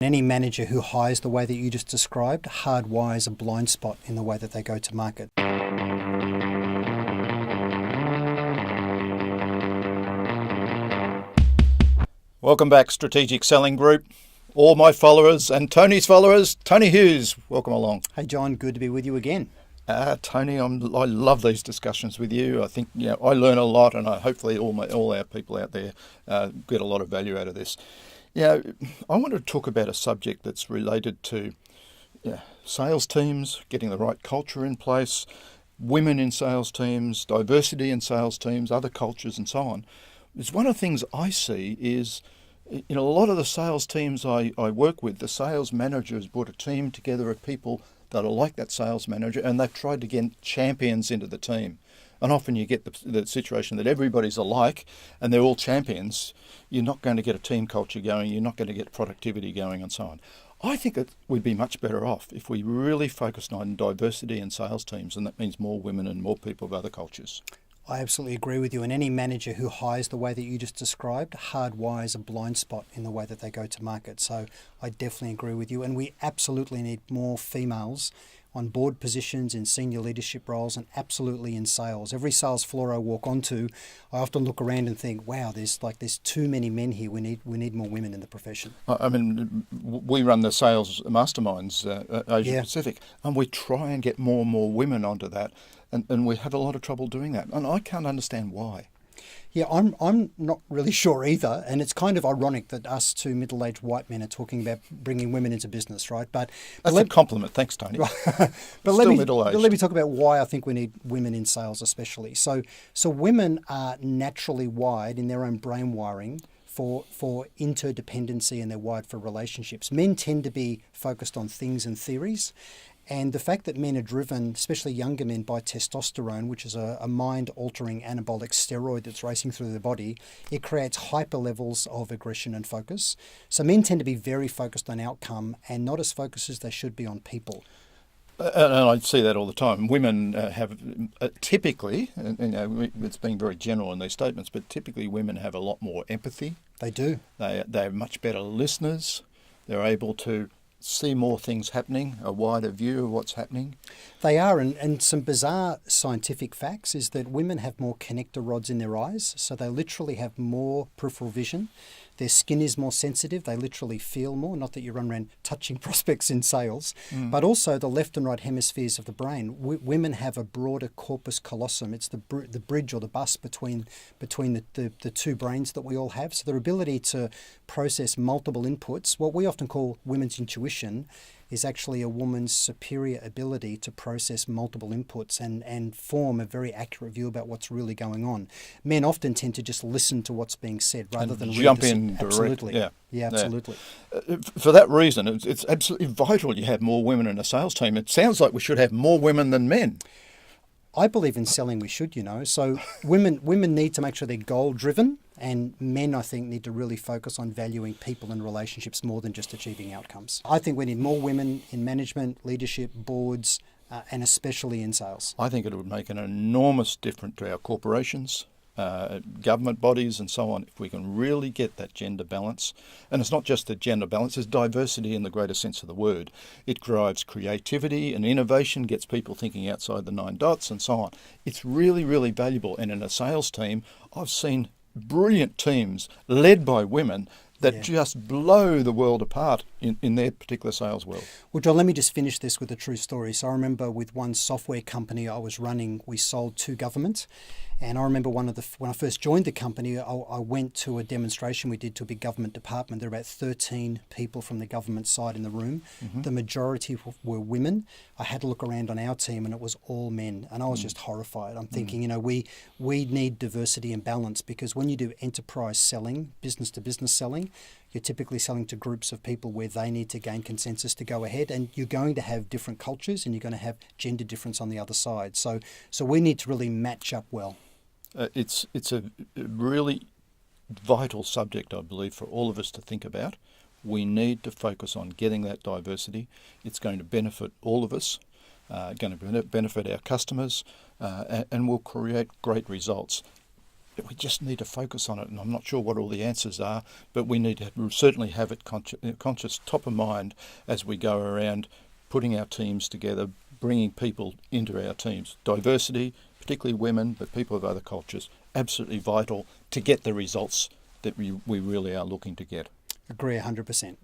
Any manager who hires the way that you just described hardwires a blind spot in the way that they go to market. Welcome back, Strategic Selling Group. All my followers and Tony's followers, Tony Hughes, welcome along. Hey John, good to be with you again. Tony, I love these discussions with you. I think I learn a lot, and hopefully all our people out there get a lot of value out of this. I want to talk about a subject that's related to sales teams, getting the right culture in place, women in sales teams, diversity in sales teams, other cultures and so on. It's one of the things I see is in a lot of the sales teams I work with, the sales manager has brought a team together of people that are like that sales manager, and they've tried to get champions into the team. And often you get the situation that everybody's alike and they're all champions. You're not going to get a team culture going, you're not going to get productivity going and so on. I think that we'd be much better off if we really focused on diversity in sales teams, and that means more women and more people of other cultures. I absolutely agree with you, and any manager who hires the way that you just described hardwires a blind spot in the way that they go to market. So I definitely agree with you, and we absolutely need more females on board positions, in senior leadership roles, and absolutely in sales. Every sales floor I walk onto, I often look around and think, wow, there's too many men here. We need more women in the profession. I mean, we run the sales masterminds, Asia Pacific, and we try and get more and more women onto that, and we have a lot of trouble doing that. And I can't understand why. Yeah, I'm not really sure either, and it's kind of ironic that us two middle-aged white men are talking about bringing women into business, right? But that's a compliment, thanks, Tony. But let me talk about why I think we need women in sales, especially. So women are naturally wired in their own brain wiring for interdependency, and they're wired for relationships. Men tend to be focused on things and theories. And the fact that men are driven, especially younger men, by testosterone, which is a mind-altering anabolic steroid that's racing through their body, it creates hyper levels of aggression and focus. So men tend to be very focused on outcome and not as focused as they should be on people. And I see that all the time. Women have typically, it's being very general in these statements, but typically women have a lot more empathy. They do. They're much better listeners. They're able to see more things happening, a wider view of what's happening. They are, and some bizarre scientific facts is that women have more connector rods in their eyes, so they literally have more peripheral vision. Their skin is more sensitive. They literally feel more. Not that you run around touching prospects in sales, but also the left and right hemispheres of the brain. Women have a broader corpus callosum. It's the bridge or the bus between the two brains that we all have. So their ability to process multiple inputs, what we often call women's intuition, is actually a woman's superior ability to process multiple inputs and form a very accurate view about what's really going on. Men often tend to just listen to what's being said rather than jump in direct. Absolutely. Yeah, absolutely. For that reason, it's absolutely vital you have more women in a sales team. It sounds like we should have more women than men. I believe in selling we should, So women need to make sure they're goal-driven, and men, I think, need to really focus on valuing people and relationships more than just achieving outcomes. I think we need more women in management, leadership, boards, and especially in sales. I think it would make an enormous difference to our corporations, government bodies and so on, if we can really get that gender balance. And it's not just the gender balance, it's diversity in the greater sense of the word. It drives creativity and innovation, gets people thinking outside the 9 dots and so on. It's really, really valuable. And in a sales team, I've seen brilliant teams led by women that just blow the world apart in their particular sales world. Well, John, let me just finish this with a true story. So I remember with one software company I was running, we sold to government. And I remember when I first joined the company, I went to a demonstration we did to a big government department. There were about 13 people from the government side in the room. Mm-hmm. The majority were women. I had to look around on our team and it was all men. And I was just horrified. I'm thinking, we need diversity and balance, because when you do enterprise selling, business to business selling, you're typically selling to groups of people where they need to gain consensus to go ahead, and you're going to have different cultures and you're going to have gender difference on the other side. So we need to really match up well. It's a really vital subject, I believe, for all of us to think about. We need to focus on getting that diversity. It's going to benefit all of us, going to benefit our customers, and will create great results. we just need to focus on it, and I'm not sure what all the answers are, but we need to certainly have it conscious top of mind as we go around putting our teams together, bringing people into our teams. Diversity, particularly women, but people of other cultures, absolutely vital to get the results that we really are looking to get. Agree 100%.